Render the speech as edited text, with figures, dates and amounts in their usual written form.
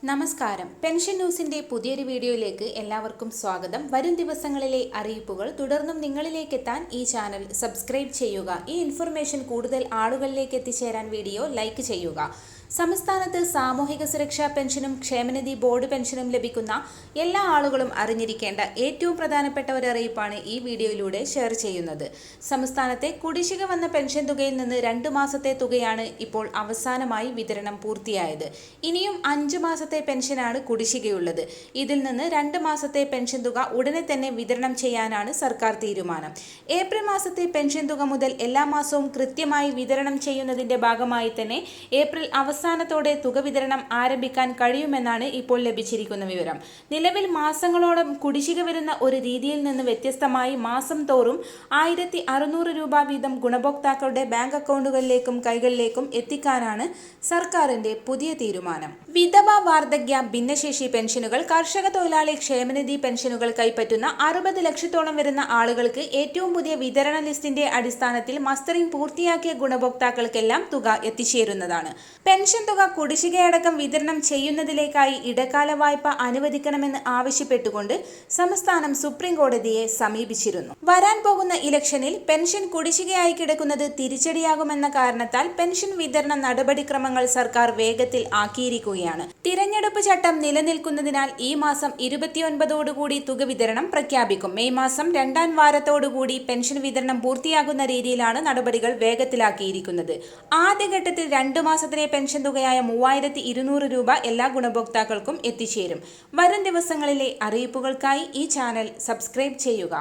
നമസ്കാരം. പെൻഷൻ ന്യൂസിന്റെ പുതിയൊരു വീഡിയോയിലേക്ക് എല്ലാവർക്കും സ്വാഗതം. വരും ദിവസങ്ങളിലെ അറിയിപ്പുകൾ തുടർന്നും നിങ്ങളിലേക്ക് എത്താൻ ഈ ചാനൽ സബ്സ്ക്രൈബ് ചെയ്യുക. ഈ ഇൻഫർമേഷൻ കൂടുതൽ ആളുകളിലേക്ക് എത്തിച്ചേരാൻ വീഡിയോ ലൈക്ക് ചെയ്യുക. സംസ്ഥാനത്ത് സാമൂഹിക സുരക്ഷാ പെൻഷനും ക്ഷേമനിധി ബോർഡ് പെൻഷനും ലഭിക്കുന്ന എല്ലാ ആളുകളും അറിഞ്ഞിരിക്കേണ്ട ഏറ്റവും പ്രധാനപ്പെട്ട ഒരു അറിയിപ്പാണ് ഈ വീഡിയോയിലൂടെ ഷെയർ ചെയ്യുന്നത്. സംസ്ഥാനത്തെ കുടിശ്ശിക വന്ന പെൻഷൻ തുകയിൽ നിന്ന് 2 മാസത്തെ തുകയാണ് ഇപ്പോൾ അവസാനമായി വിതരണം പൂർത്തിയായത്. ഇനിയും 5 മാസത്തെ പെൻഷനാണ് കുടിശ്ശികയുള്ളത്. ഇതിൽ നിന്ന് 2 മാസത്തെ പെൻഷൻ തുക ഉടനെ തന്നെ വിതരണം ചെയ്യാനാണ് സർക്കാർ തീരുമാനം. ഏപ്രിൽ മാസത്തെ പെൻഷൻ തുക മുതൽ എല്ലാ മാസവും കൃത്യമായി വിതരണം ചെയ്യുന്നതിന്റെ ഭാഗമായി തന്നെ ഏപ്രിൽ അവസാനത്തോടെ തുക വിതരണം ആരംഭിക്കാൻ കഴിയുമെന്നാണ് ഇപ്പോൾ ലഭിച്ചിരിക്കുന്ന വിവരം. നിലവിൽ മാസങ്ങളോളം കുടിശ്ശിക വരുന്ന ഒരു രീതിയിൽ നിന്ന് വ്യത്യസ്തമായി മാസം തോറും 1600 രൂപ വീതം ഗുണഭോക്താക്കളുടെ ബാങ്ക് അക്കൗണ്ടുകളിലേക്കും കൈകളിലേക്കും എത്തിക്കാനാണ് സർക്കാരിന്റെ പുതിയ തീരുമാനം. വിധവ, വാർദ്ധക്യ, ഭിന്നശേഷി പെൻഷനുകൾ, കർഷക തൊഴിലാളി ക്ഷേമനിധി പെൻഷനുകൾ കൈപ്പറ്റുന്ന 60 ലക്ഷത്തോളം വരുന്ന ആളുകൾക്ക് ഏറ്റവും പുതിയ വിതരണ ലിസ്റ്റിന്റെ അടിസ്ഥാനത്തിൽ മസ്റ്ററിംഗ് പൂർത്തിയാക്കിയ ഗുണഭോക്താക്കൾക്കെല്ലാം തുക എത്തിച്ചേരുന്നതാണ്. പെൻഷൻ തുക കുടിശ്ശികയടക്കം വിതരണം ചെയ്യുന്നതിലേക്കായി ഇടക്കാല വായ്പ അനുവദിക്കണമെന്ന് ആവശ്യപ്പെട്ടുകൊണ്ട് സംസ്ഥാനം സുപ്രീം കോടതിയെ സമീപിച്ചിരുന്നു. വരാൻ പോകുന്ന ഇലക്ഷനിൽ പെൻഷൻ കുടിശ്ശികയായി കിടക്കുന്നത് തിരിച്ചടിയാകുമെന്ന കാരണത്താൽ പെൻഷൻ വിതരണ നടപടിക്രമങ്ങൾ സർക്കാർ വേഗത്തിൽ ആക്കിയിരിക്കുകയാണ്. തിരഞ്ഞെടുപ്പ് ചട്ടം നിലനിൽക്കുന്നതിനാൽ ഈ മാസം 29ഓടുകൂടി തുക വിതരണം പ്രഖ്യാപിക്കും. മെയ് മാസം 2ാം വാരത്തോടുകൂടി പെൻഷൻ വിതരണം പൂർത്തിയാകുന്ന രീതിയിലാണ് നടപടികൾ വേഗത്തിലാക്കിയിരിക്കുന്നത്. ആദ്യഘട്ടത്തിൽ 2 മാസത്തിലെ പെൻഷൻ തുകയായ 3200 രൂപ എല്ലാ ഗുണഭോക്താക്കൾക്കും എത്തിച്ചേരും. വരും ദിവസങ്ങളിലെ അറിയിപ്പുകൾക്കായി ഈ ചാനൽ സബ്സ്ക്രൈബ് ചെയ്യുക.